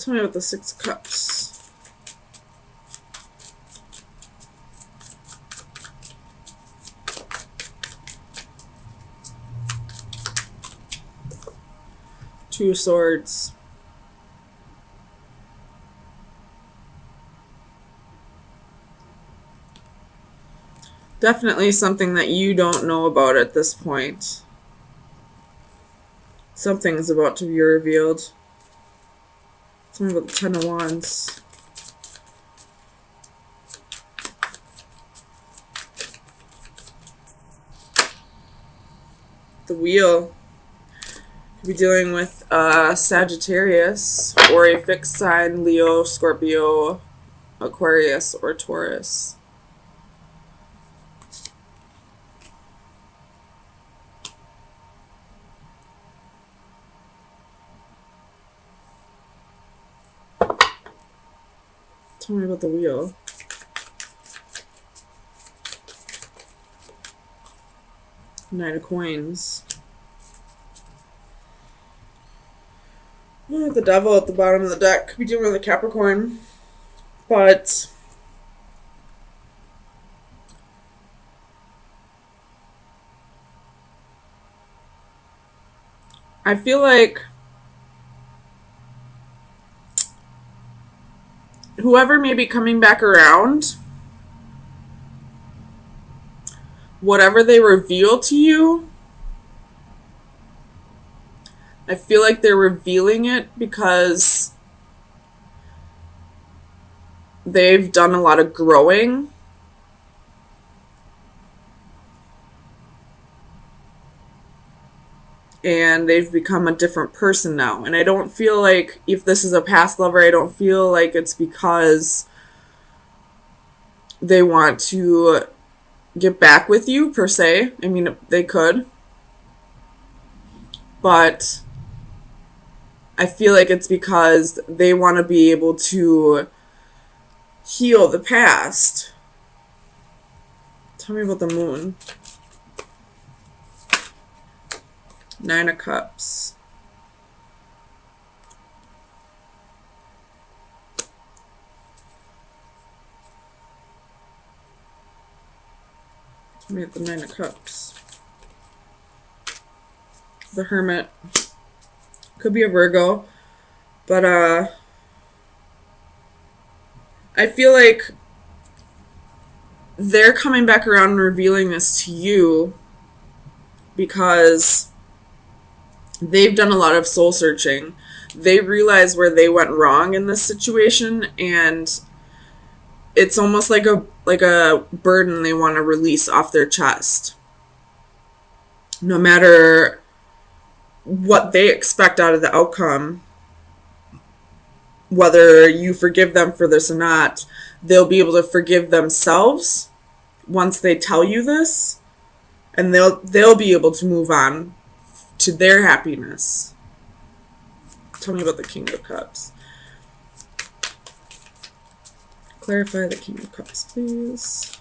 Tell me about the Six of Cups. Two of Swords. Definitely something that you don't know about at this point. Something's about to be revealed. Tell me about the Ten of Wands. The Wheel. Could be dealing with Sagittarius or a fixed sign, Leo, Scorpio, Aquarius, or Taurus. Tell me about the Wheel. Nine of Coins. The Devil at the bottom of the deck. Could be dealing with a Capricorn. But I feel like whoever may be coming back around, whatever they reveal to you, I feel like they're revealing it because they've done a lot of growing. And they've become a different person now. And I don't feel like, if this is a past lover, I don't feel like it's because they want to get back with you, per se. I mean, they could. But I feel like it's because they want to be able to heal the past. Tell me about the Moon. Nine of Cups. Tell me about the Nine of Cups. The Hermit. Could be a Virgo. But I feel like they're coming back around and revealing this to you because they've done a lot of soul searching. They realize where they went wrong in this situation, and it's almost like a burden they want to release off their chest. No matter what they expect out of the outcome, whether you forgive them for this or not, they'll be able to forgive themselves once they tell you this, and they'll be able to move on to their happiness. Tell me about the King of Cups. Clarify the King of Cups, please.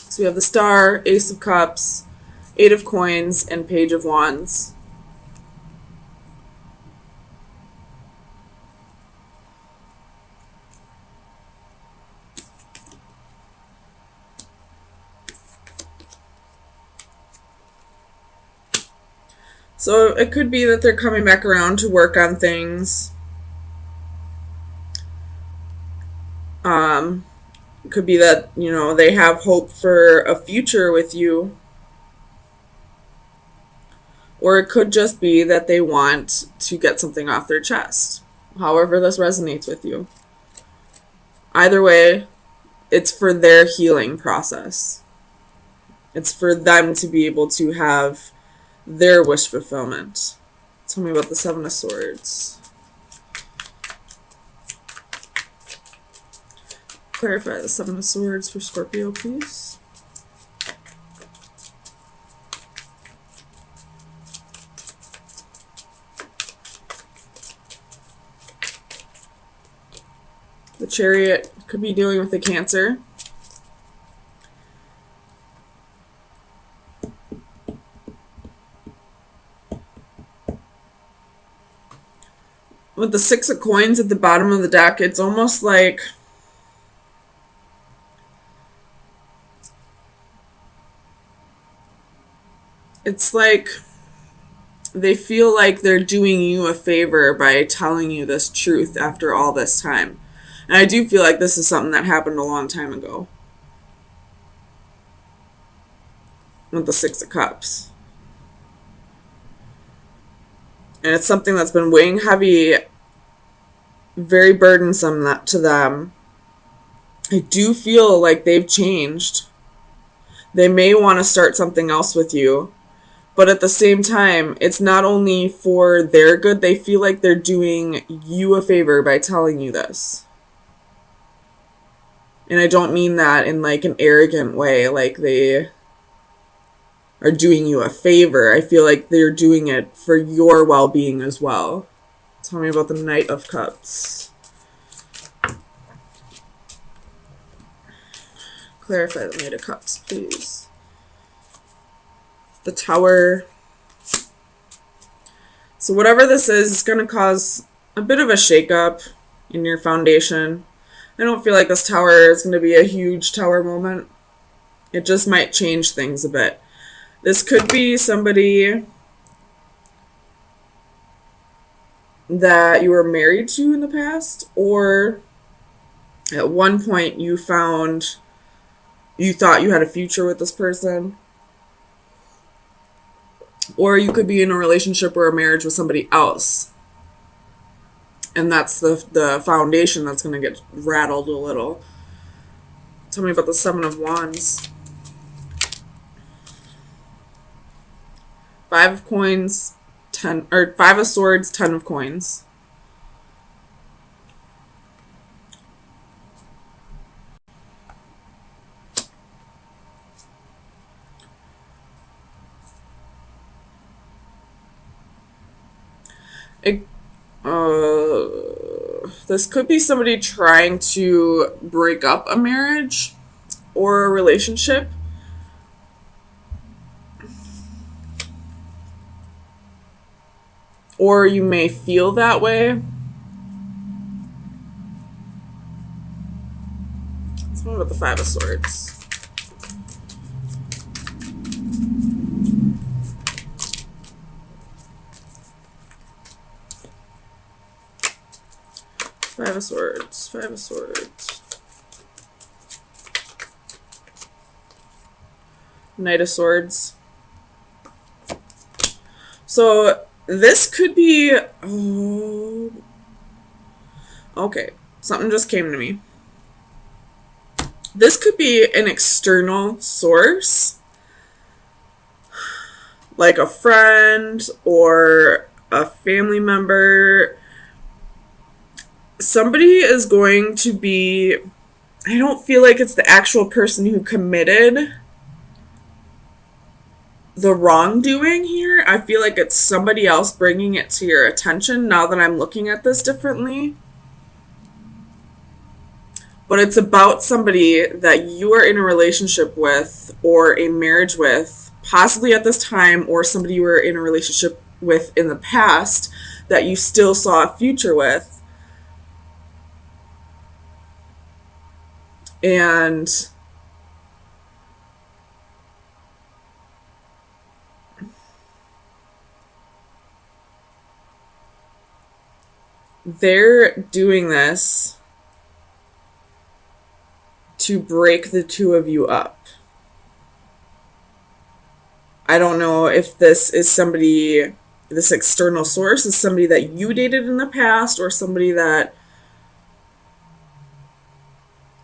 So we have the Star, Ace of Cups, Eight of Coins, and Page of Wands. So it could be that they're coming back around to work on things. It could be that, they have hope for a future with you. Or it could just be that they want to get something off their chest. However this resonates with you. Either way, it's for their healing process. It's for them to be able to have their wish fulfillment. Tell me about the Seven of Swords. Clarify the Seven of Swords for Scorpio, please. The Chariot could be dealing with the Cancer. With the Six of Coins at the bottom of the deck, it's almost like they feel like they're doing you a favor by telling you this truth after all this time. And I do feel like this is something that happened a long time ago. With the Six of Cups. And it's something that's been weighing heavy, very burdensome to them. I do feel like they've changed. They may want to start something else with you. But at the same time, it's not only for their good, they feel like they're doing you a favor by telling you this. And I don't mean that in like an arrogant way, like they are doing you a favor. I feel like they're doing it for your well-being as well. Tell me about the Knight of Cups. Clarify the Knight of Cups, please. The Tower. So whatever this is going to cause a bit of a shakeup in your foundation. I don't feel like this Tower is going to be a huge Tower moment. It just might change things a bit. This could be somebody that you were married to in the past, or at one point you thought you had a future with this person. Or you could be in a relationship or a marriage with somebody else. And that's the foundation that's going to get rattled a little. Tell me about the Seven of Wands. Five of Coins, Five of Swords, Ten of Coins. This could be somebody trying to break up a marriage or a relationship. Or you may feel that way. Let's talk about the Five of Swords. Five of Swords, Five of Swords. Knight of Swords. So this could be... Oh, okay, something just came to me. This could be an external source, like a friend or a family member. Somebody is going to be... I don't feel like it's the actual person who committed the wrongdoing here. I feel like it's somebody else bringing it to your attention now that I'm looking at this differently. But it's about somebody that you are in a relationship with or a marriage with, possibly at this time, or somebody you were in a relationship with in the past that you still saw a future with. And they're doing this to break the two of you up. I don't know if this is somebody, this external source is somebody that you dated in the past, or somebody that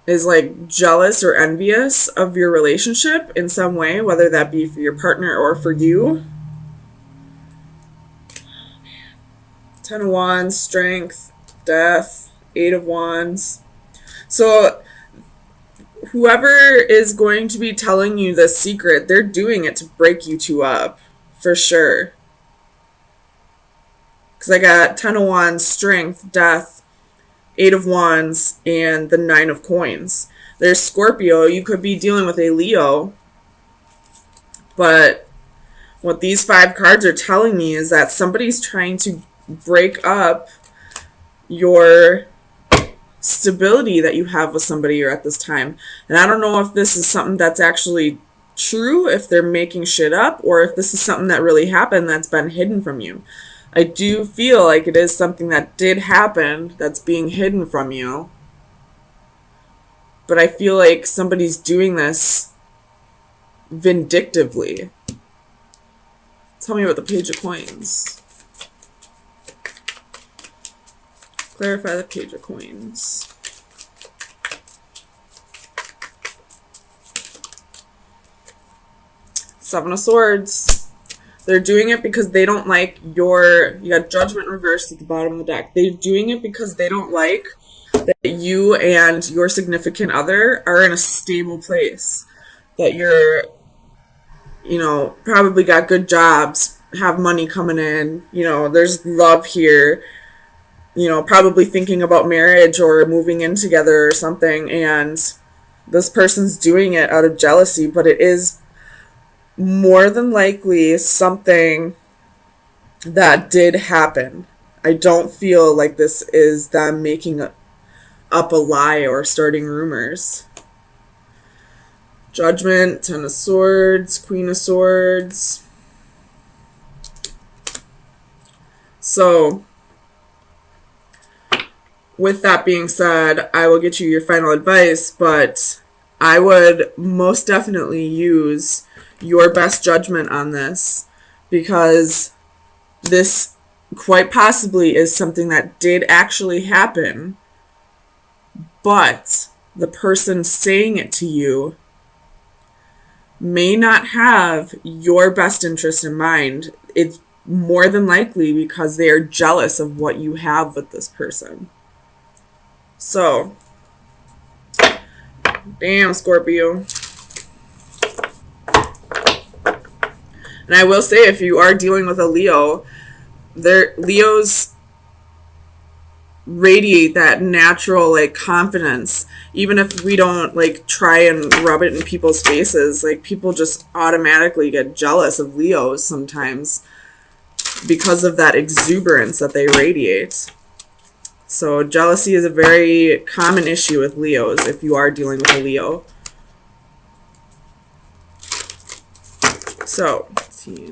is like jealous or envious of your relationship in some way, whether that be for your partner or for you. Ten of Wands, Strength, Death, Eight of Wands. So whoever is going to be telling you this secret, they're doing it to break you two up, for sure. Because I got Ten of Wands, Strength, Death, Eight of Wands, and the Nine of Coins. There's Scorpio. You could be dealing with a Leo, but what these 5 cards are telling me is that somebody's trying to break up your stability that you have with somebody or at this time. And I don't know if this is something that's actually true, if they're making shit up, or if this is something that really happened that's been hidden from you. I do feel like it is something that did happen that's being hidden from you. But I feel like somebody's doing this vindictively. Tell me about the Page of Coins. Clarify the Page of Coins. Seven of Swords. They're doing it because they don't like you got Judgment reversed at the bottom of the deck. They're doing it because they don't like that you and your significant other are in a stable place. That you're, probably got good jobs, have money coming in, there's love here, probably thinking about marriage or moving in together or something, and this person's doing it out of jealousy, but it is more than likely something that did happen. I don't feel like this is them making up a lie or starting rumors. Judgment, Ten of Swords, Queen of Swords. So, with that being said, I will get you your final advice, but I would most definitely use your best judgment on this, because this quite possibly is something that did actually happen, but the person saying it to you may not have your best interest in mind. It's more than likely because they are jealous of what you have with this person. So, damn, Scorpio. And I will say, if you are dealing with a Leo, Leos radiate that natural confidence. Even if we don't try and rub it in people's faces, people just automatically get jealous of Leos sometimes because of that exuberance that they radiate. So jealousy is a very common issue with Leos if you are dealing with a Leo. So, let's see.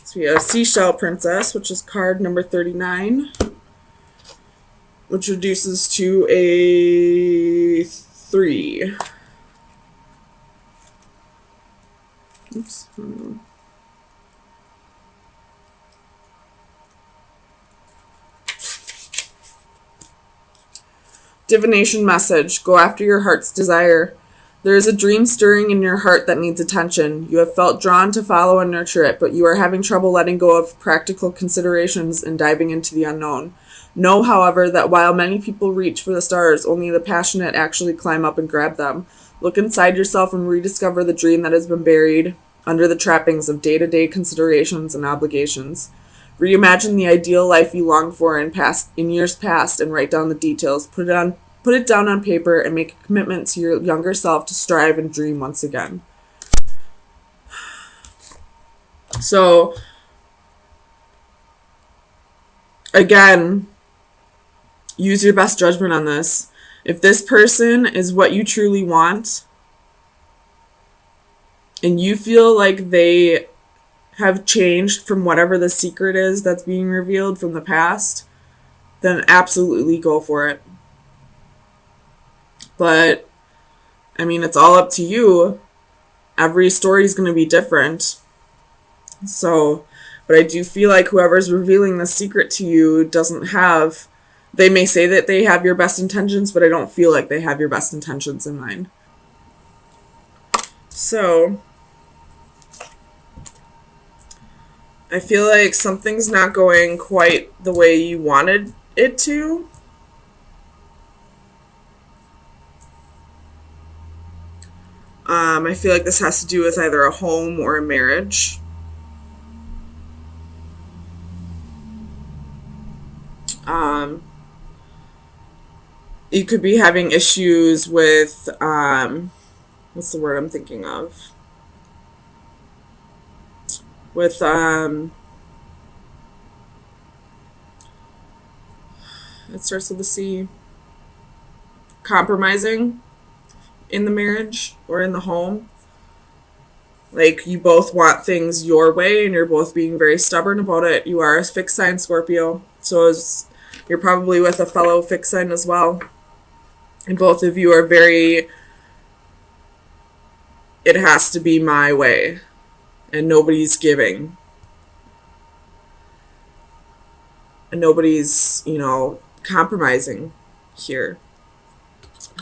So we have Seashell Princess, which is card number 39, which reduces to a 3. Oops. Divination message. Go after your heart's desire. There is a dream stirring in your heart that needs attention. You have felt drawn to follow and nurture it, but you are having trouble letting go of practical considerations and diving into the unknown. Know, however, that while many people reach for the stars, only the passionate actually climb up and grab them. Look inside yourself and rediscover the dream that has been buried under the trappings of day-to-day considerations and obligations. Reimagine the ideal life you longed for in years past and write down the details. Put it down on paper and make a commitment to your younger self to strive and dream once again. So, again, use your best judgment on this. If this person is what you truly want, and you feel like they have changed from whatever the secret is that's being revealed from the past, then absolutely go for it. But, I mean, it's all up to you. Every story is going to be different. So, but I do feel like whoever's revealing the secret to you doesn't have, they may say that they have your best intentions, but I don't feel like they have your best intentions in mind. So, I feel like something's not going quite the way you wanted it to. I feel like this has to do with either a home or a marriage. Um, you could be having issues with, what's the word I'm thinking of? With, it starts with a C. Compromising in the marriage or in the home. Like, you both want things your way and you're both being very stubborn about it. You are a fixed sign Scorpio, so you're probably with a fellow fixed sign as well. And both of you are very, it has to be my way, and nobody's giving. And nobody's, compromising here.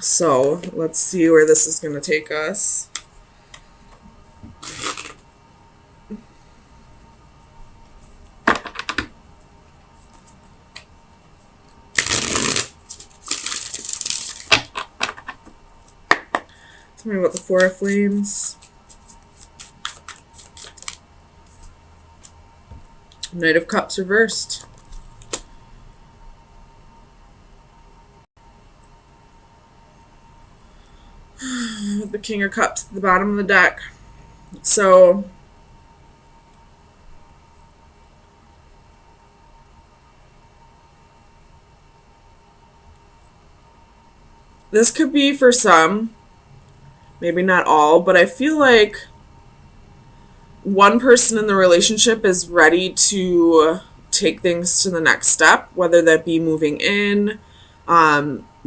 So let's see where this is going to take us. Tell me about the Four of Flames. Knight of Cups reversed. The King of Cups at the bottom of the deck. So this could be for some, maybe not all, but I feel like one person in the relationship is ready to take things to the next step, whether that be moving in,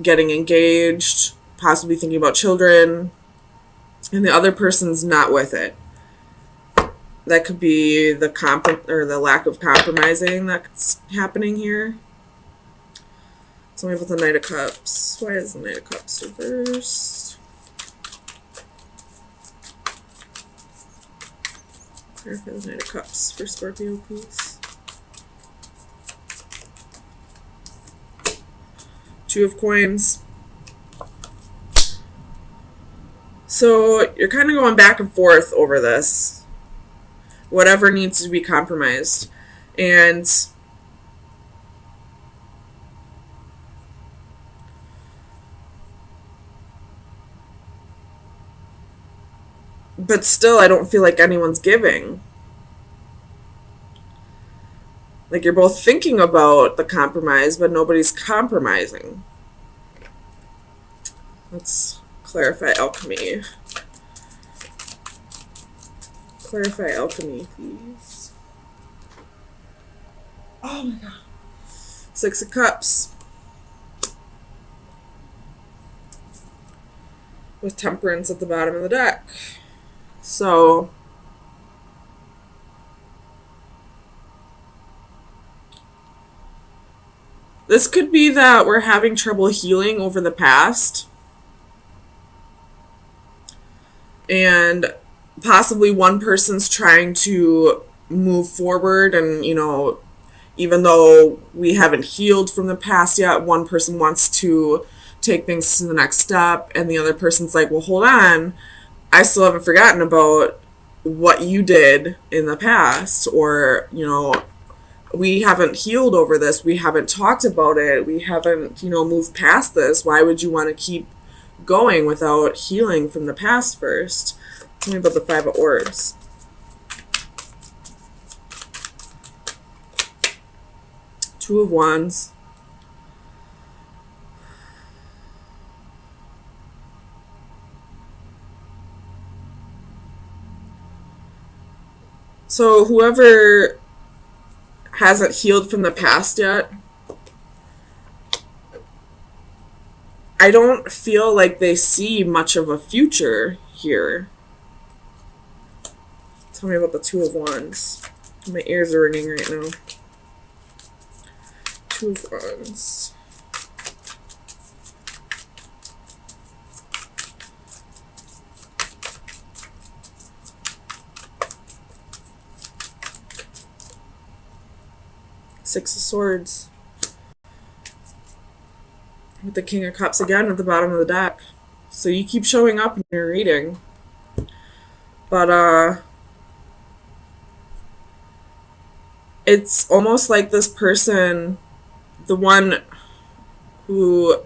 getting engaged, possibly thinking about children, and the other person's not with it. That could be the lack of compromising that's happening here. Tell me about the Knight of Cups. Why is the Knight of Cups reversed? Clarify the Knight of Cups for Scorpio, please. Two of Coins. So you're kind of going back and forth over this. Whatever needs to be compromised. But still, I don't feel like anyone's giving. Like, you're both thinking about the compromise, but nobody's compromising. Let's clarify alchemy. Clarify alchemy, please. Oh my god. Six of Cups. With Temperance at the bottom of the deck. So this could be that we're having trouble healing over the past. And possibly one person's trying to move forward and, even though we haven't healed from the past yet, one person wants to take things to the next step and the other person's like, well, hold on. I still haven't forgotten about what you did in the past, or, we haven't healed over this. We haven't talked about it. We haven't, moved past this. Why would you want to keep going without healing from the past first? Tell me about the Five of Orbs. Two of Wands. So whoever hasn't healed from the past yet, I don't feel like they see much of a future here. Tell me about the Two of Wands. My ears are ringing right now. Two of Wands. Six of Swords. With the King of Cups again at the bottom of the deck. So you keep showing up in your reading. But, it's almost like this person the one who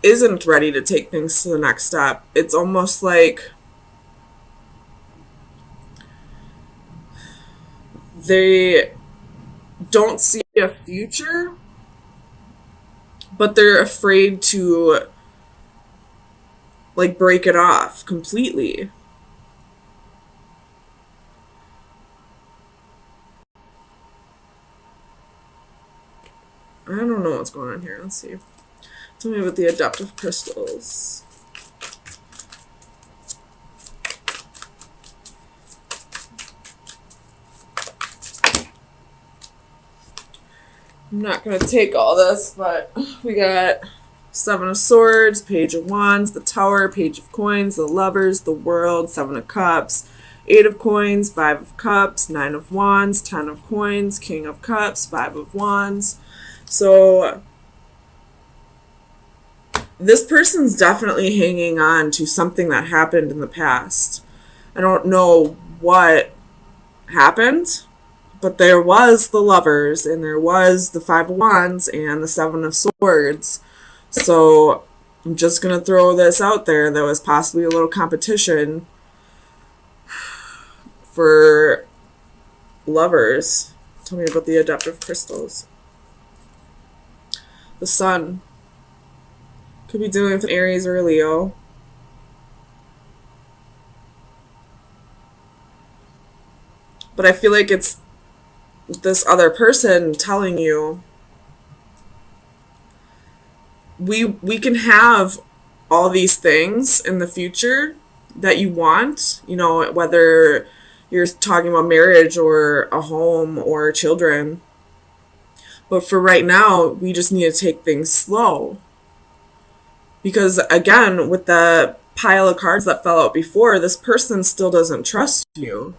isn't ready to take things to the next step. It's almost like they don't see a future, but they're afraid to like break it off completely. I don't know what's going on here. Let's see. Tell me about the adaptive crystals. I'm not going to take all this, but we got Seven of Swords, Page of Wands, the Tower, Page of Coins, the Lovers, the World, Seven of Cups, Eight of Coins, Five of Cups, Nine of Wands, Ten of Coins, King of Cups, Five of Wands. So this person's definitely hanging on to something that happened in the past. I don't know what happened, but there was the Lovers, and there was the Five of Wands, and the Seven of Swords. So I'm just going to throw this out there. There was possibly a little competition for lovers. Tell me about the adaptive crystals. The Sun. Could be dealing with an Aries or a Leo. But I feel like it's this other person telling you we can have all these things in the future that you want, you know, whether you're talking about marriage or a home or children. But for right now, we just need to take things slow. Because again, with the pile of cards that fell out before, this person still doesn't trust you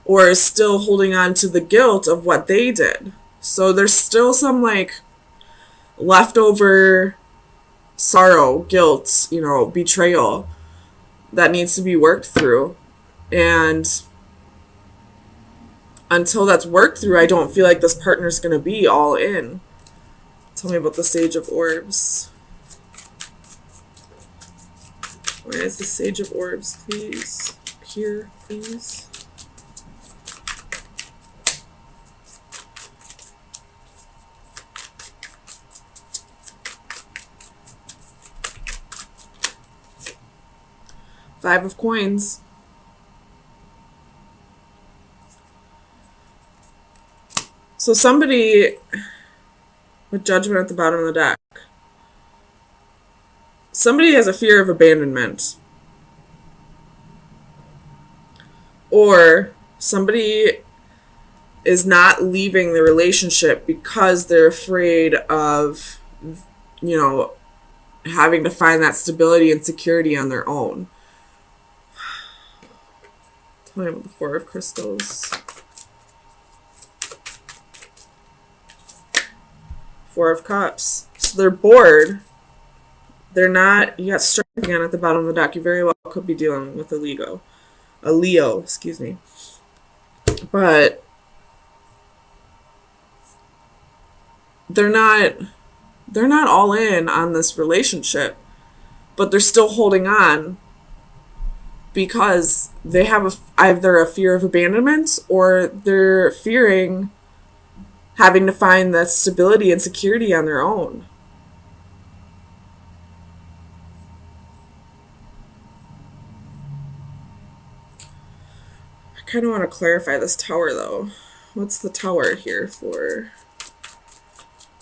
or is still holding on to the guilt of what they did. So there's still some like leftover sorrow, guilt, you know, betrayal that needs to be worked through. And until that's worked through, I don't feel like this partner's going to be all in. Tell me about the Sage of Orbs. Where is the Sage of Orbs, please? Here, please. Five of Coins. So somebody with Judgment at the bottom of the deck. Somebody has a fear of abandonment. Or somebody is not leaving the relationship because they're afraid of, you know, having to find that stability and security on their own. Tell me about the Four of Crystals. Four of Cups. So they're bored. They're not, you got Strength again at the bottom of the deck. You very well could be dealing with a Leo, excuse me. But they're not all in on this relationship, but they're still holding on because they have either a fear of abandonment or they're fearing having to find that stability and security on their own. I kind of want to clarify this Tower though. What's the Tower here for?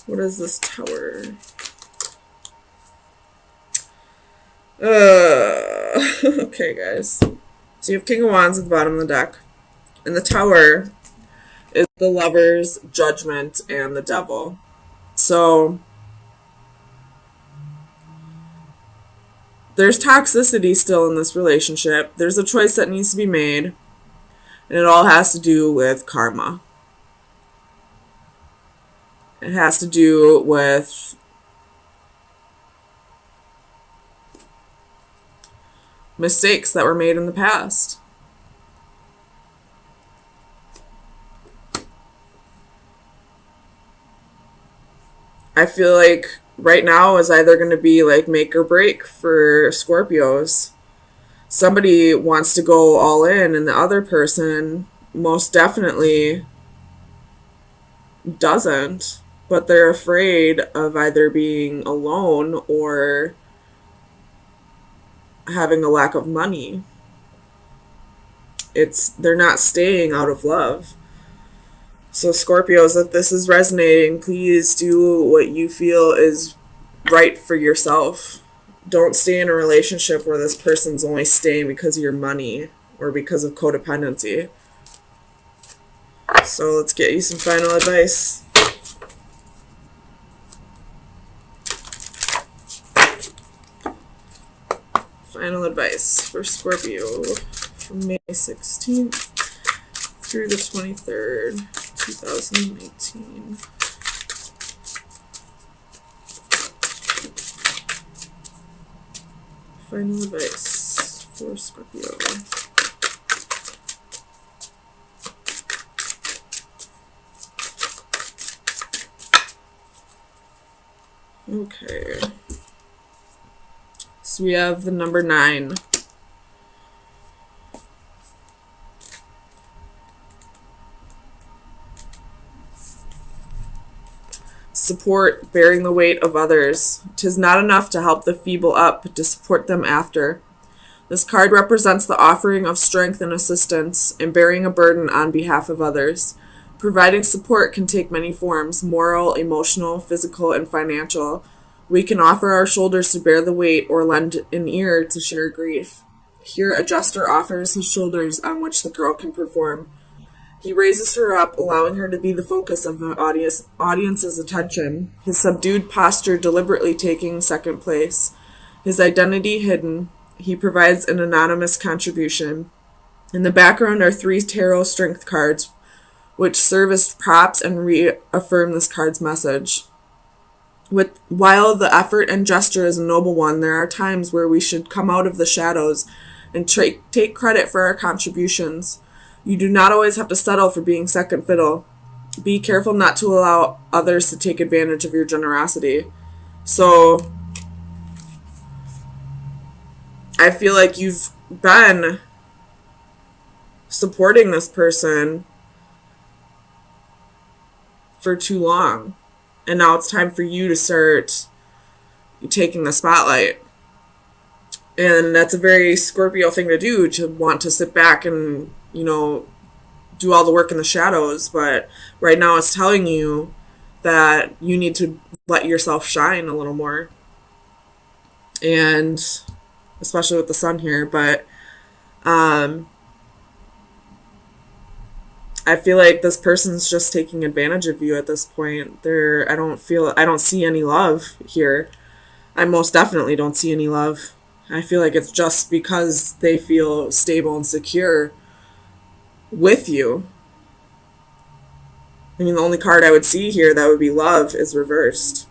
What is this Tower? Okay, guys. So you have King of Wands at the bottom of the deck. And the Tower is the Lovers, Judgment, and the Devil. So there's toxicity still in this relationship. There's a choice that needs to be made. And it all has to do with karma. It has to do with mistakes that were made in the past. I feel like right now is either going to be like make or break for Scorpios. Somebody wants to go all in, and the other person most definitely doesn't, but they're afraid of either being alone or having a lack of money. They're not staying out of love. So Scorpios, if this is resonating, please do what you feel is right for yourself. Don't stay in a relationship where this person's only staying because of your money or because of codependency. So let's get you some final advice. Final advice for Scorpio from May 16th through the 23rd, 2018. Final advice for Scorpio. Okay. So we have the number 9. Support bearing the weight of others. 'Tis not enough to help the feeble up, but to support them after. This card represents the offering of strength and assistance and bearing a burden on behalf of others. Providing support can take many forms: moral, emotional, physical, and financial. We can offer our shoulders to bear the weight or lend an ear to share grief. Here, adjuster offers his shoulders on which the girl can perform. He raises her up, allowing her to be the focus of the audience's attention, his subdued posture deliberately taking second place. His identity hidden, he provides an anonymous contribution. In the background are 3 tarot strength cards, which serve as props and reaffirm this card's message. While the effort and gesture is a noble one, there are times where we should come out of the shadows and take credit for our contributions. You do not always have to settle for being second fiddle. Be careful not to allow others to take advantage of your generosity. So, I feel like you've been supporting this person for too long. And now it's time for you to start taking the spotlight. And that's a very Scorpio thing to do, to want to sit back and, do all the work in the shadows. But right now it's telling you that you need to let yourself shine a little more. And especially with the sun here. But I feel like this person's just taking advantage of you at this point. I don't see any love here. I most definitely don't see any love. I feel like it's just because they feel stable and secure with you. I mean, the only card I would see here that would be love is reversed.